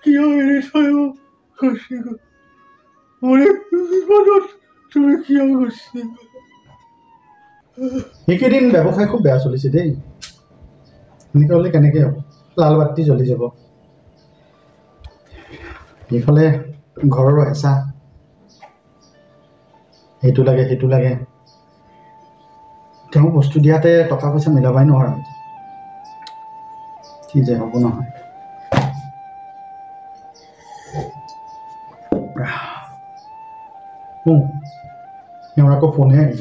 কিয় এৰি থৈ গুচি গ'ল মোৰ বিপদত তুমি কিয় গুচি গ'ল সেইকেইদিন ব্যৱসায় খুব বেয়া চলিছে দেই এনেকৈ হ'লে কেনেকৈ হ'ব লাল বাতি জ্বলি যাব এইফালে ঘৰৰ হেঁচা সেইটো লাগে তেওঁ বস্তু দিয়াতে টকা পইচা মিলাবাই নোৱাৰা কি যে হ'ব নহয় তেওঁৰ আকৌ ফোনে আহিব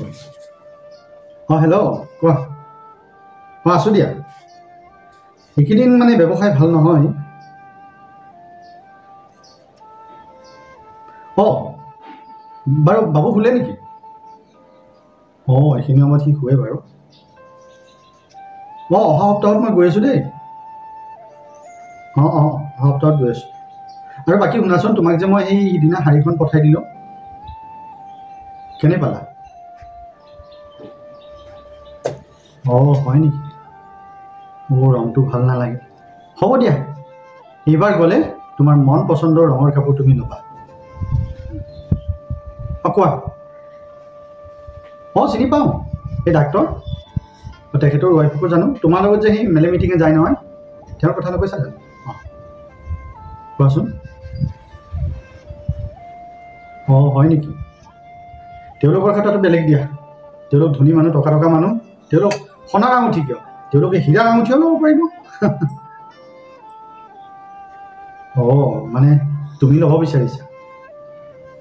হেল্ল' কোৱা আছোঁ দিয়া এইকেইদিন মানে ব্যৱসায় ভাল নহয় বাৰু বাবু শুলে নেকি এইখিনি সময়ত সি শুৱে বাৰু অহা সপ্তাহত মই গৈ আছোঁ দেই অহা সপ্তাহত গৈ আছোঁ আৰু বাকী শুনাচোন তোমাক যে মই সেই সিদিনা শাড়ীখন পঠাই দিলোঁ কেনে পালা হয় নেকি মোৰ ৰংটো ভাল নালাগে হ'ব দিয়া এইবাৰ গ'লে তোমাৰ মন পচন্দৰ ৰঙৰ কাপোৰ তুমি ল'বা কোৱা চিনি পাওঁ এই ডাক্তৰ তেখেতৰ ৱাইফকো জানো তোমাৰ লগত যে সেই মেলে মিটিঙে যায় নহয় তেওঁৰ কথা নকৈছা জানো কোৱাচোন হয় নেকি তেওঁলোকৰ ক্ষেত্ৰতো বেলেগ দিয়া তেওঁলোক ধনী মানুহ টকা মানুহ তেওঁলোক সোণাৰ আঙুঠি কিয় তেওঁলোকে হীৰাৰ আঙুঠিও ল'ব পাৰিব মানে তুমি ল'ব বিচাৰিছা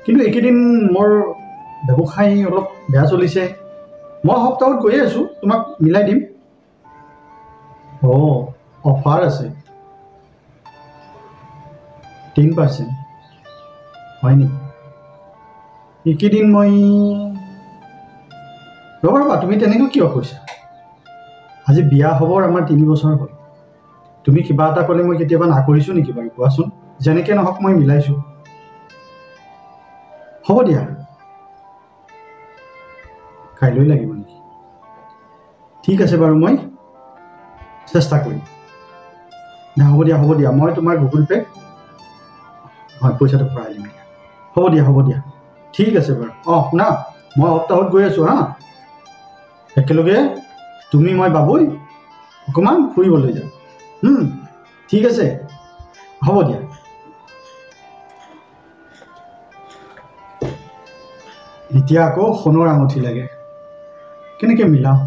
কিন্তু এইকেইদিন মোৰ ব্যৱসায় অলপ বেয়া চলিছে মই সপ্তাহত গৈয়ে আছোঁ তোমাক মিলাই দিম অফাৰ আছে 10% হয় নেকি এইকেইদিন মই ৰ'বা তুমি তেনেকৈ কিয় কৈছা আজি বিয়া হ'বৰ আমাৰ 3 বছৰ হ'ল তুমি কিবা এটা ক'লে মই কেতিয়াবা নাকৰিছোঁ নেকি বাৰু কোৱাচোন যেনেকৈ নহওক মই মিলাইছোঁ হ'ব দিয়া কাইলৈ লাগিব নেকি ঠিক আছে বাৰু মই চেষ্টা কৰিম হ'ব দিয়া মই তোমাৰ গুগল পে' পইচাটো ভৰাই দিম হ'ব দিয়া ঠিক আছে বাৰু শুনা মই সপ্তাহত গৈ আছোঁ একেলগে তুমি মই বাবুই অকণমান ফুৰিবলৈ যাম ঠিক আছে হ'ব দিয়া এতিয়া আকৌ সোণৰ আঙুঠি লাগে কেনেকৈ মিলাওঁ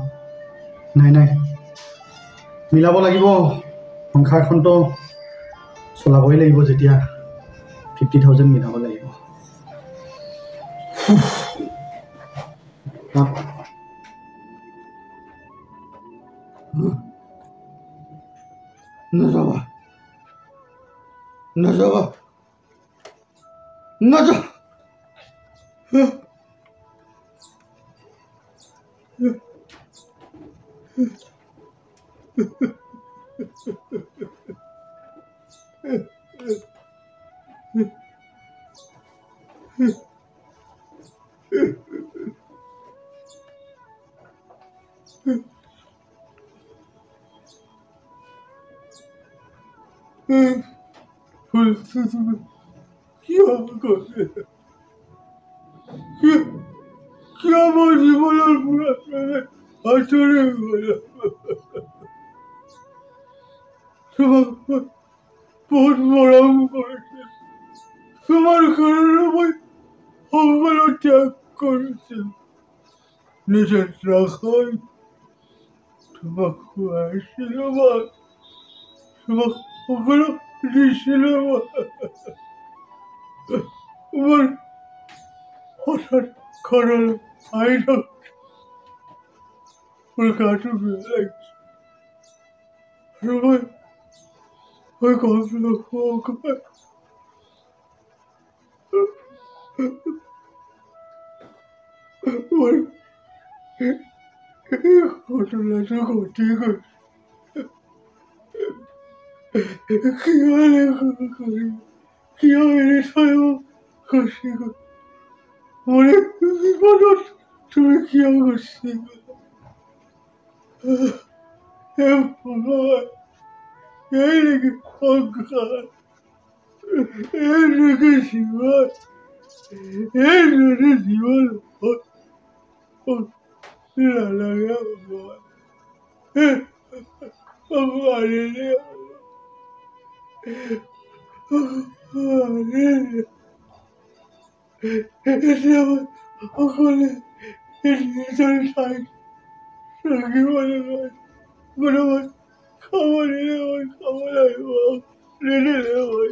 নাই মিলাব লাগিব সংসাৰখনতো চলাবই লাগিব যেতিয়া 50,000 মিলাব লাগিব নাযাবা কিয় মোৰ জীৱনৰ পৰা আঁতৰি গ'লা তোমাক বহুত মৰম কৰিছিল তোমাৰ কাৰণে মই সকলো ত্যাগ কৰিছিল নিজৰ নাখাই তোমাক খুৱাইছিলোঁ মই তোমাক সকলো দিছিলোঁ মই হঠাৎ ঘৰলৈ আহি মোৰ গাটো বেয়া লাগিছে আৰু মই গম নাপাওঁ মোৰ এই ঘটনাটো ঘটি গৈছে কিয় এৰি থৈ গুচি গ'ল মোৰ বিপদত তুমি কিয় গুচি গ'ল এই নাকি সংসার, এই নাকি জীবন, এই নাকি জীবন লাগে সকলে নিজের ঠাই রাখি মনে হয় কোনো খবর এলে ওই খবর আসবো রেডি ওই